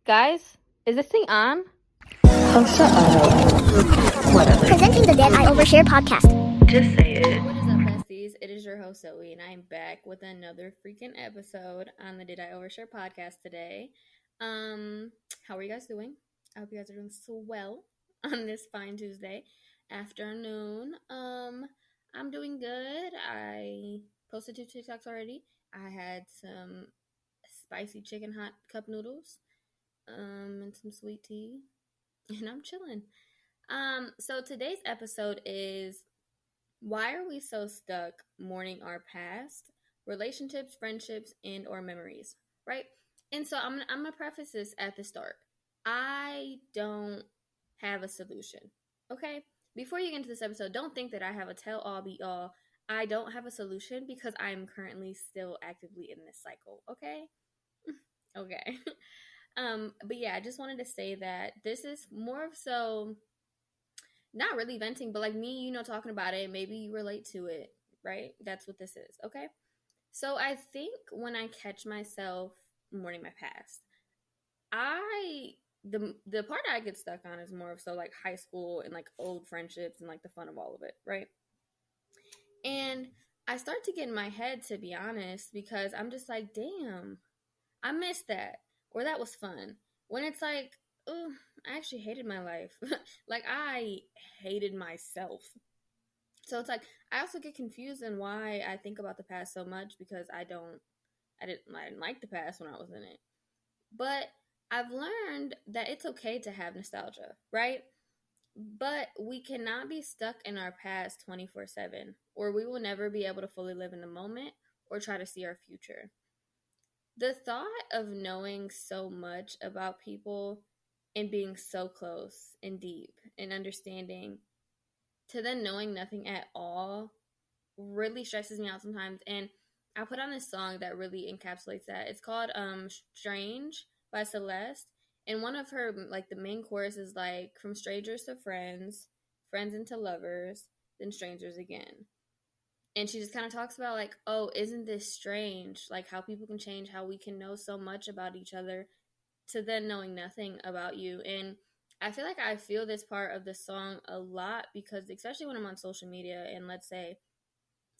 Guys, is this thing on? Oh, shut up. Whatever. Presenting the Dead Eye Overshare podcast. Just say it. What is up, besties? It is your host, Zoe, and I'm back with another freaking episode on the Did I Overshare podcast today. How are you guys doing? I hope you guys are doing so well on this fine Tuesday afternoon. I'm doing good. I posted 2 TikToks already. I had some spicy chicken hot cup noodles, and some sweet tea, and I'm chilling. So today's episode is why are we so stuck mourning our past, relationships, friendships, and or memories, right? And so I'm gonna preface this at the start. I don't have a solution, okay? Before you get into this episode, don't think that I have a tell-all, be-all. I don't have a solution because I am currently still actively in this cycle, okay? Okay. But yeah, I just wanted to say that this is more of so not really venting, but like me, talking about it, maybe you relate to it, right? That's what this is, okay? So I think when I catch myself mourning my past, the part I get stuck on is more of so like high school and like old friendships and like the fun of all of it, right? And I start to get in my head, to be honest, because I'm just like, damn, I missed that. Or that was fun. When it's like, oh, I actually hated my life. Like, I hated myself. So it's like, I also get confused in why I think about the past so much because I didn't like the past when I was in it. But I've learned that it's okay to have nostalgia, right? But we cannot be stuck in our past 24/7, or we will never be able to fully live in the moment or try to see our future. The thought of knowing so much about people and being so close and deep and understanding to then knowing nothing at all really stresses me out sometimes. And I put on this song that really encapsulates that. It's called Strange by Celeste. And one of her, like, the main chorus is like, from strangers to friends, friends into lovers, then strangers again. And she just kind of talks about like, oh, isn't this strange? Like how people can change, how we can know so much about each other to then knowing nothing about you. And I feel like I feel this part of the song a lot because especially when I'm on social media and let's say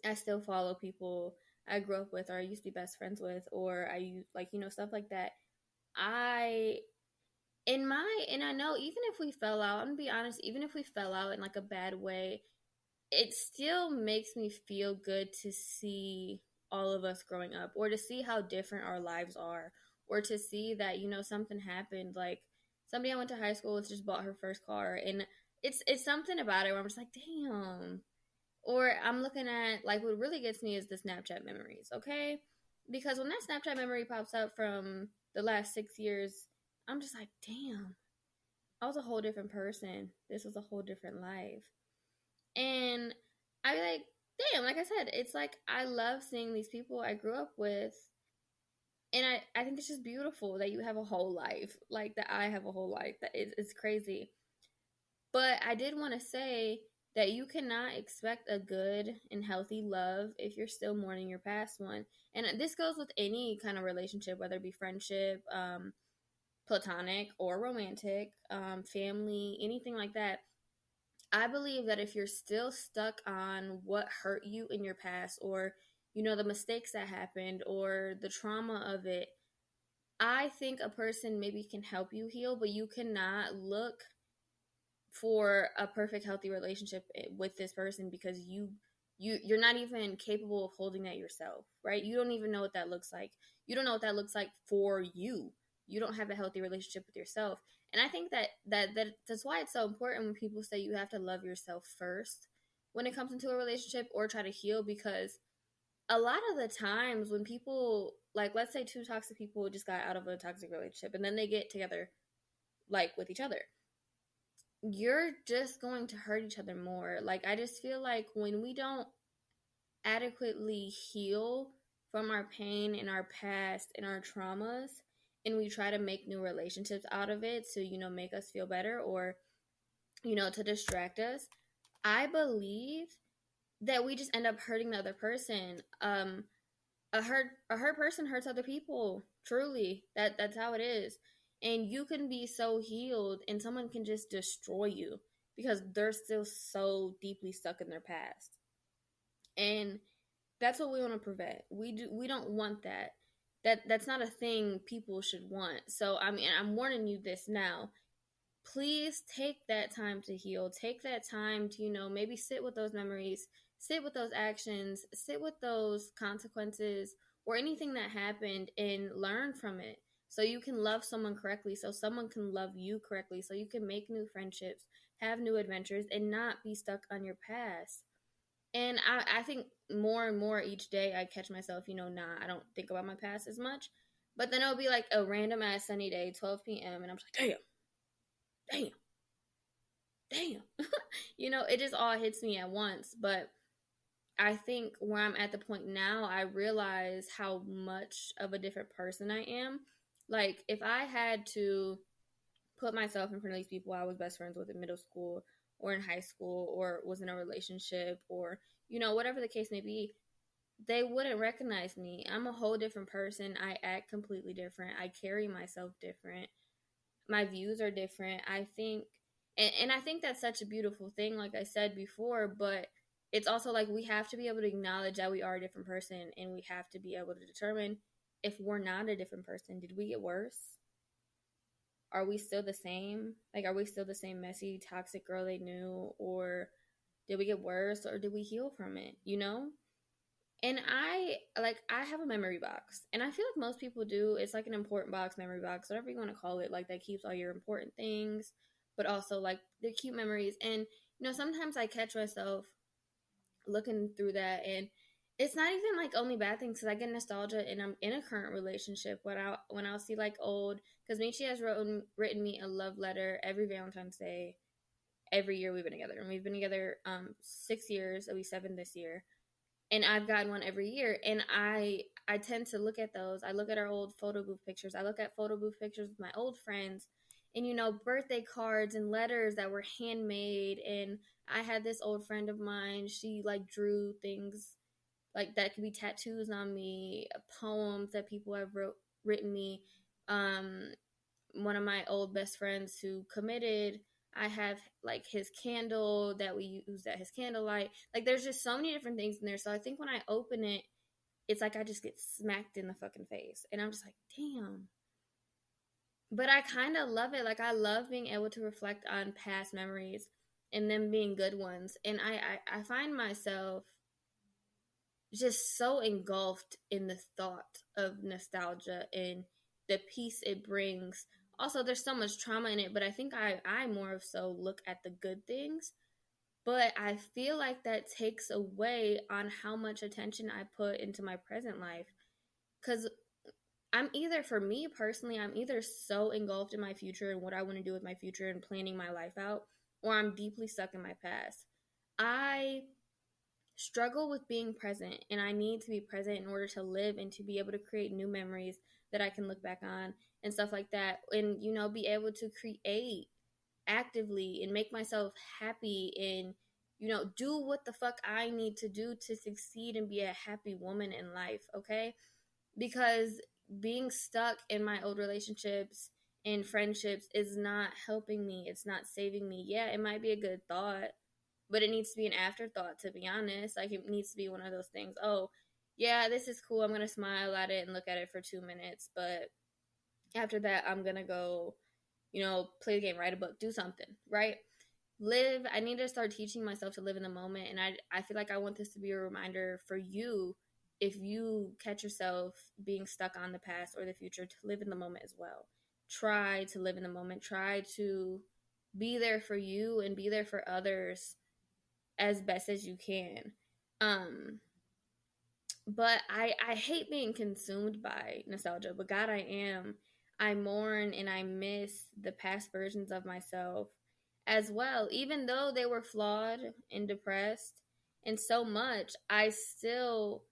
I still follow people I grew up with or I used to be best friends with or I like, stuff like that. And I know even if we fell out, I'm gonna be honest, even if we fell out in like a bad way, it still makes me feel good to see all of us growing up or to see how different our lives are or to see that, something happened. Like somebody I went to high school with just bought her first car and it's something about it where I'm just like, damn. Or I'm looking at like what really gets me is the Snapchat memories, okay? Because when that Snapchat memory pops up from the last 6 years, I'm just like, damn, I was a whole different person. This was a whole different life. And I be like, damn, like I said, it's like I love seeing these people I grew up with. And I think it's just beautiful that you have a whole life. Like that I have a whole life. That it's crazy. But I did want to say that you cannot expect a good and healthy love if you're still mourning your past one. And this goes with any kind of relationship, whether it be friendship, platonic or romantic, family, anything like that. I believe that if you're still stuck on what hurt you in your past or, the mistakes that happened or the trauma of it, I think a person maybe can help you heal, but you cannot look for a perfect, healthy relationship with this person because you're not even capable of holding that yourself, right? You don't even know what that looks like. You don't know what that looks like for you. You don't have a healthy relationship with yourself. And I think that's why it's so important when people say you have to love yourself first when it comes into a relationship or try to heal, because a lot of the times when people, like, let's say 2 toxic people just got out of a toxic relationship and then they get together, like, with each other, you're just going to hurt each other more. Like, I just feel like when we don't adequately heal from our pain and our past and our traumas, and we try to make new relationships out of it to, make us feel better or, to distract us, I believe that we just end up hurting the other person. A hurt person hurts other people. Truly. That's how it is. And you can be so healed and someone can just destroy you because they're still so deeply stuck in their past. And that's what we want to prevent. We don't want that. That's not a thing people should want. So I mean, I'm warning you this now. Please take that time to heal. Take that time to, maybe sit with those memories, sit with those actions, sit with those consequences or anything that happened and learn from it so you can love someone correctly, so someone can love you correctly, so you can make new friendships, have new adventures, and not be stuck on your past. And I think more and more each day I catch myself, nah, I don't think about my past as much. But then it'll be like a random ass sunny day, 12 p.m., and I'm just like, damn, damn. It just all hits me at once. But I think where I'm at the point now, I realize how much of a different person I am. Like, if I had to put myself in front of these people I was best friends with in middle school or in high school or was in a relationship or, whatever the case may be, they wouldn't recognize me. I'm a whole different person. I act completely different. I carry myself different. My views are different. I think, and I think that's such a beautiful thing, like I said before, but it's also like we have to be able to acknowledge that we are a different person and we have to be able to determine if we're not a different person. Did we get worse? Are we still the same? Like, are we still the same messy, toxic girl they knew? Or did we get worse or did we heal from it? And I have a memory box, and I feel like most people do. It's like an important box, memory box, whatever you want to call it, like that keeps all your important things, but also like the cute memories. And sometimes I catch myself looking through that, and it's not even like only bad things because I get nostalgia and I'm in a current relationship. When I'll see like old, because Michi has written me a love letter every Valentine's Day, every year we've been together, and we've been together 6 years. It'll be 7 this year, and I've gotten one every year. And I tend to look at those. I look at our old photo booth pictures. I look at photo booth pictures with my old friends, and birthday cards and letters that were handmade. And I had this old friend of mine. She like drew things like that could be tattoos on me, poems that people have written me. One of my old best friends who committed, I have like his candle that we used at his candlelight. Like, there's just so many different things in there. So I think when I open it, it's like I just get smacked in the fucking face. And I'm just like, damn. But I kind of love it. Like, I love being able to reflect on past memories and them being good ones. And I find myself just so engulfed in the thought of nostalgia and the peace it brings. Also, there's so much trauma in it, but I think I more of so look at the good things. But I feel like that takes away on how much attention I put into my present life. Because for me personally, I'm either so engulfed in my future and what I want to do with my future and planning my life out, or I'm deeply stuck in my past. I struggle with being present, and I need to be present in order to live and to be able to create new memories that I can look back on and stuff like that, and be able to create actively and make myself happy and do what the fuck I need to do to succeed and be a happy woman in life, okay? Because being stuck in my old relationships and friendships is not helping me. It's not saving me. Yeah, it might be a good thought, but it needs to be an afterthought, to be honest. Like, it needs to be one of those things. Oh, yeah, this is cool. I'm going to smile at it and look at it for 2 minutes. But after that, I'm going to go, play the game, write a book, do something, right? I need to start teaching myself to live in the moment. And I feel like I want this to be a reminder for you, if you catch yourself being stuck on the past or the future, to live in the moment as well. Try to live in the moment. Try to be there for you and be there for others as best as you can. But I hate being consumed by nostalgia, but God, I am. I mourn and I miss the past versions of myself as well. Even though they were flawed and depressed and so much, I still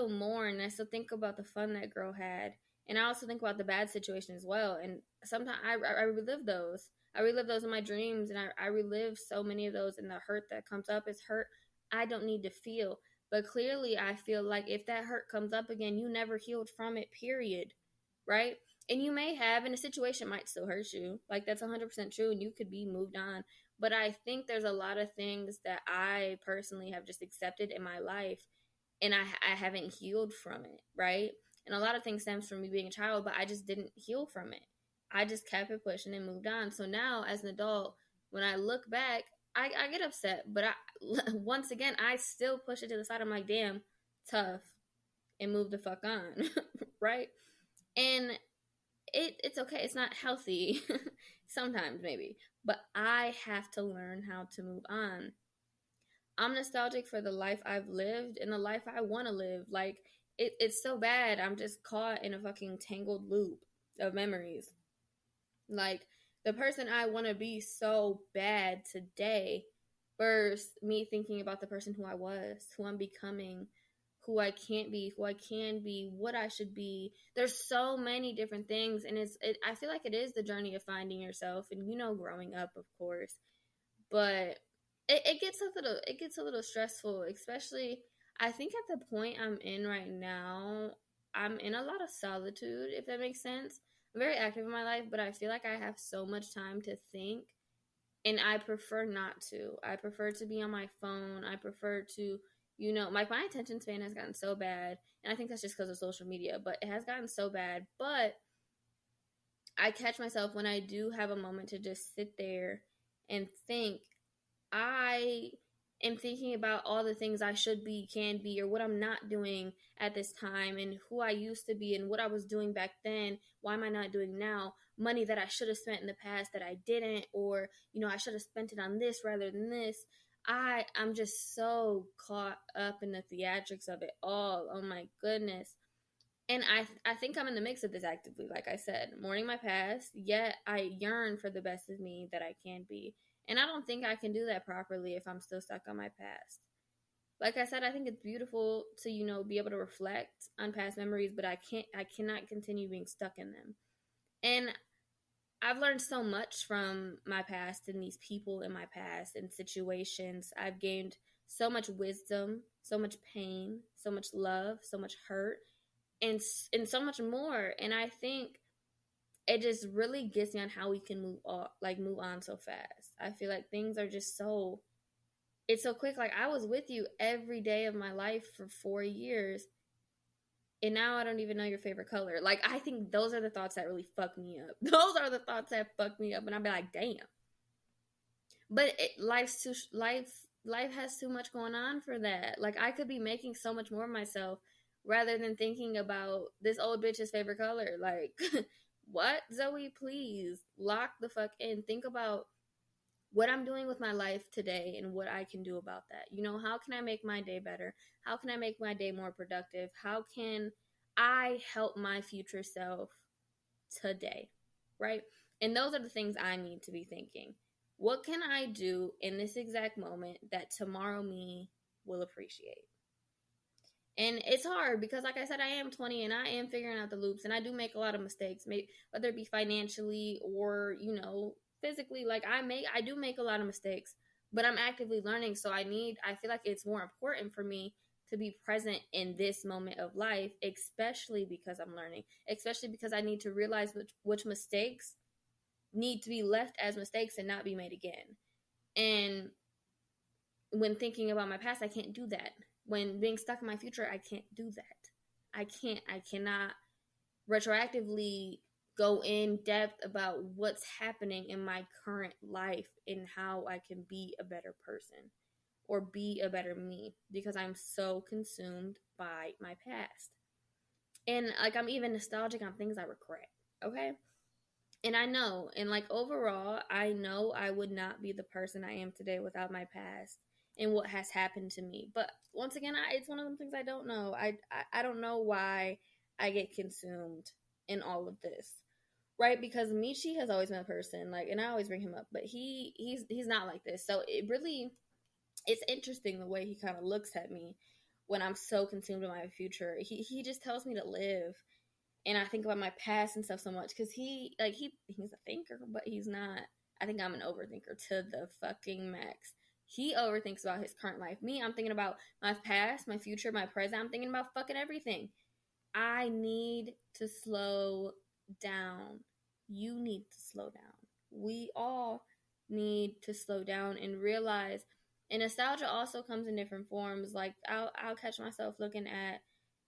mourn. I still think about the fun that girl had. And I also think about the bad situation as well. And sometimes I relive those. I relive those in my dreams, and I relive so many of those, and the hurt that comes up is hurt I don't need to feel. But clearly, I feel like if that hurt comes up again, you never healed from it, period. Right? And you may have, and the situation might still hurt you. Like, that's 100% true, and you could be moved on. But I think there's a lot of things that I personally have just accepted in my life, and I haven't healed from it, right? And a lot of things stems from me being a child, but I just didn't heal from it. I just kept it pushing and moved on. So now, as an adult, when I look back, I get upset, but once again, I still push it to the side. I'm like, damn, tough, and move the fuck on, right? And it's okay. It's not healthy sometimes, maybe, but I have to learn how to move on. I'm nostalgic for the life I've lived and the life I want to live. Like, it's so bad. I'm just caught in a fucking tangled loop of memories. Like, the person I want to be so bad today versus me thinking about the person who I was, who I'm becoming, who I can't be, who I can be, what I should be. There's so many different things, and I feel like it is the journey of finding yourself, and growing up, of course. But it gets a little stressful, especially I think at the point I'm in right now, I'm in a lot of solitude, if that makes sense. I'm very active in my life, but I feel like I have so much time to think, and I prefer not to. I prefer to be on my phone. I prefer to, my attention span has gotten so bad, and I think that's just because of social media, but it has gotten so bad. But I catch myself when I do have a moment to just sit there and think. I am thinking about all the things I should be, can be, or what I'm not doing at this time, and who I used to be, and what I was doing back then. Why am I not doing now? Money that I should have spent in the past that I didn't, or I should have spent it on this rather than this. I'm just so caught up in the theatrics of it all. Oh my goodness. And I think I'm in the mix of this actively, like I said, mourning my past, yet I yearn for the best of me that I can be. And I don't think I can do that properly if I'm still stuck on my past. Like I said, I think it's beautiful to, be able to reflect on past memories, but I cannot continue being stuck in them. And I've learned so much from my past and these people in my past and situations. I've gained so much wisdom, so much pain, so much love, so much hurt, and so much more. And I think it just really gets me on how we can move on so fast. I feel like things are just it's so quick. Like, I was with you every day of my life for 4 years, and now I don't even know your favorite color. Like, I think those are the thoughts that really fuck me up. Those are the thoughts that fuck me up, and I'd be like, damn. But life has too much going on for that. Like, I could be making so much more of myself rather than thinking about this old bitch's favorite color. Like, what? Zoe, please lock the fuck in. Think about what I'm doing with my life today and what I can do about that. How can I make my day better? How can I make my day more productive? How can I help my future self today? Right? And those are the things I need to be thinking. What can I do in this exact moment that tomorrow me will appreciate? And it's hard because, like I said, I am 20 and I am figuring out the loops, and I do make a lot of mistakes, whether it be financially or, physically. Like, I do make a lot of mistakes, but I'm actively learning. So I feel like it's more important for me to be present in this moment of life, especially because I'm learning, especially because I need to realize which mistakes need to be left as mistakes and not be made again. And when thinking about my past, I can't do that. When being stuck in my future, I can't do that. I cannot retroactively go in depth about what's happening in my current life and how I can be a better person or be a better me, because I'm so consumed by my past. And like, I'm even nostalgic on things I regret. Okay. And I know, and like, overall, I know I would not be the person I am today without my past and what has happened to me. But once again, it's one of the things I don't know. I don't know why I get consumed in all of this, right? Because Michi has always been a person, like, and I always bring him up, but he's not like this. So it's interesting the way he kind of looks at me when I'm so consumed in my future. He just tells me to live. And I think about my past and stuff so much because he's a thinker, but he's not. I think I'm an overthinker to the fucking max. He overthinks about his current life. Me, I'm thinking about my past, my future, my present. I'm thinking about fucking everything. I need to slow down. You need to slow down. We all need to slow down and realize. And nostalgia also comes in different forms. Like I'll catch myself looking at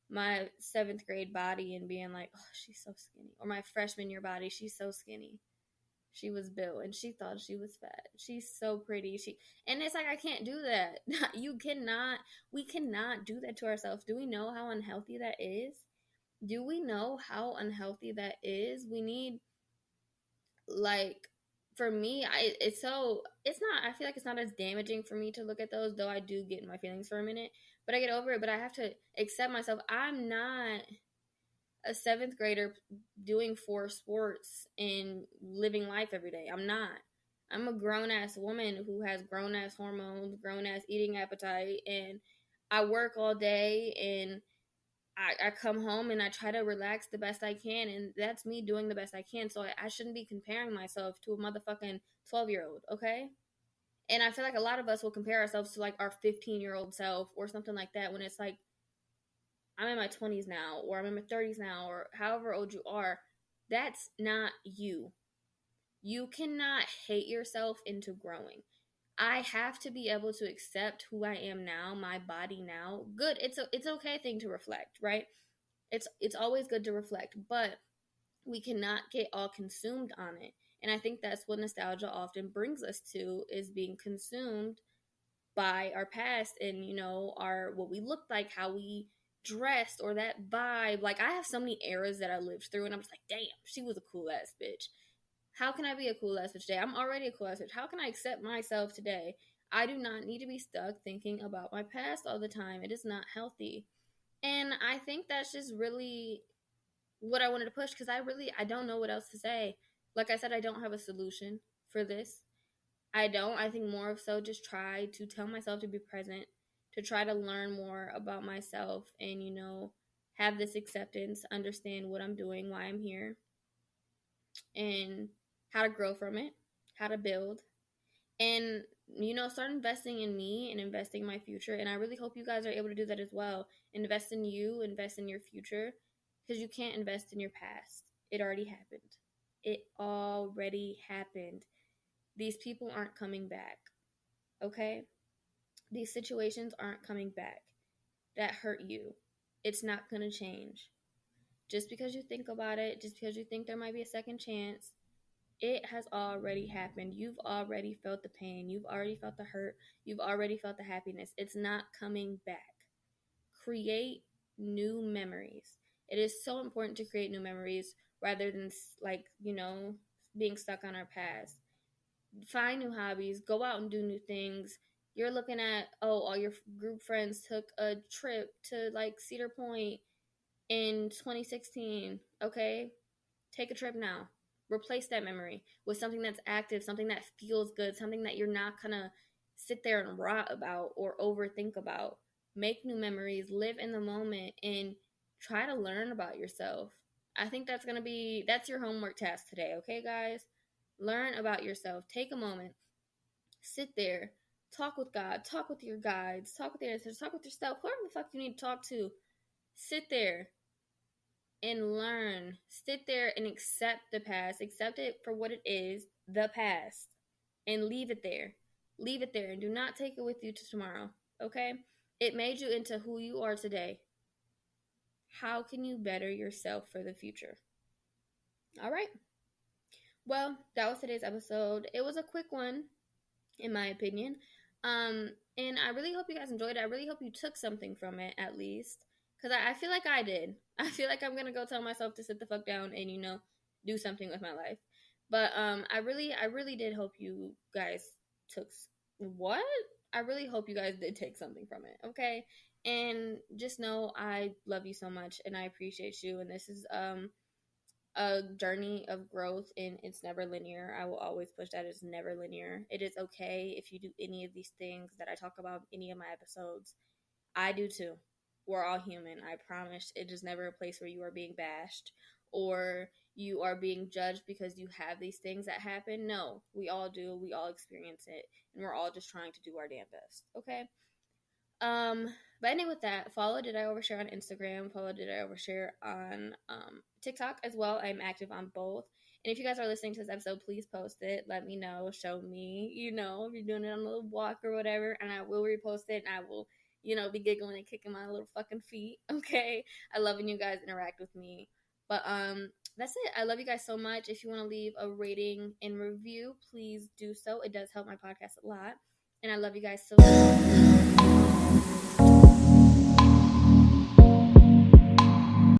my seventh grade body and being like, oh, she's so skinny. Or my freshman year body, she's so skinny. She was built and she thought she was fat. She's so pretty. And it's like, I can't do that. We cannot do that to ourselves. Do we know how unhealthy that is? Do we know how unhealthy that is? We need, like, for me, it's not, I feel like it's not as damaging for me to look at those, though I do get in my feelings for a minute, but I get over it. But I have to accept myself. I'm not a seventh grader doing 4 sports and living life every day. I'm not. I'm a grown ass woman who has grown ass hormones, grown ass eating appetite, and I work all day and I come home and I try to relax the best I can, and that's me doing the best I can. So I shouldn't be comparing myself to a motherfucking 12-year-old, okay? And I feel like a lot of us will compare ourselves to like our 15-year-old self or something like that, when it's like, I'm in my 20s now, or I'm in my 30s now, or however old you are. That's not you. You cannot hate yourself into growing. I have to be able to accept who I am now, my body now. Good. It's okay thing to reflect, right? It's always good to reflect, but we cannot get all consumed on it. And I think that's what nostalgia often brings us to, is being consumed by our past and, our what we looked like, how we dressed, or that vibe. Like, I have so many eras that I lived through, and I'm just like, damn, she was a cool ass bitch. How can I be a cool ass bitch today? I'm already a cool ass bitch. How can I accept myself today? I do not need to be stuck thinking about my past all the time. It is not healthy. And I think that's just really what I wanted to push, because I don't know what else to say. Like I said, I don't have a solution for this. I don't. I think more of so just try to tell myself to be present, to try to learn more about myself and, have this acceptance, understand what I'm doing, why I'm here, and how to grow from it, how to build, and, start investing in me and investing in my future. And I really hope you guys are able to do that as well. Invest in you, invest in your future, because you can't invest in your past. It already happened. It already happened. These people aren't coming back. Okay? These situations aren't coming back. That hurt you. It's not going to change. Just because you think about it, just because you think there might be a second chance, it has already happened. You've already felt the pain. You've already felt the hurt. You've already felt the happiness. It's not coming back. Create new memories. It is so important to create new memories rather than, like, being stuck on our past. Find new hobbies, go out and do new things. You're looking at, all your group friends took a trip to like Cedar Point in 2016. Okay, take a trip now. Replace that memory with something that's active, something that feels good, something that you're not gonna sit there and rot about or overthink about. Make new memories, live in the moment, and try to learn about yourself. I think that's your homework task today, okay, guys? Learn about yourself. Take a moment. Sit there. Talk with God. Talk with your guides. Talk with your ancestors. Talk with yourself. Whoever the fuck you need to talk to. Sit there and learn. Sit there and accept the past. Accept it for what it is, the past. And leave it there. Leave it there. And do not take it with you to tomorrow. Okay? It made you into who you are today. How can you better yourself for the future? All right. Well, that was today's episode. It was a quick one, in my opinion. And I really hope you guys enjoyed it. I really hope you took something from it, at least. Because I feel like I did. I feel like I'm going to go tell myself to sit the fuck down and, do something with my life. But I really did hope you guys took... What? I really hope you guys did take something from it, okay? And just know I love you so much, and I appreciate you. And this is... a journey of growth, and it's never linear. I will always push that it's never linear. It is okay if you do any of these things that I talk about in any of my episodes. I do too. We're all human. I promise. It is never a place where you are being bashed or you are being judged because you have these things that happen. No, we all do. We all experience it, and we're all just trying to do our damn best. Okay? But anyway, with that, follow Did I Overshare on Instagram, follow Did I Overshare on TikTok as well. I'm active on both. And if you guys are listening to this episode, please post it. Let me know. Show me, if you're doing it on a little walk or whatever, and I will repost it, and I will, be giggling and kicking my little fucking feet. Okay. I love when you guys interact with me. But that's it. I love you guys so much. If you want to leave a rating and review, please do so. It does help my podcast a lot. And I love you guys so much.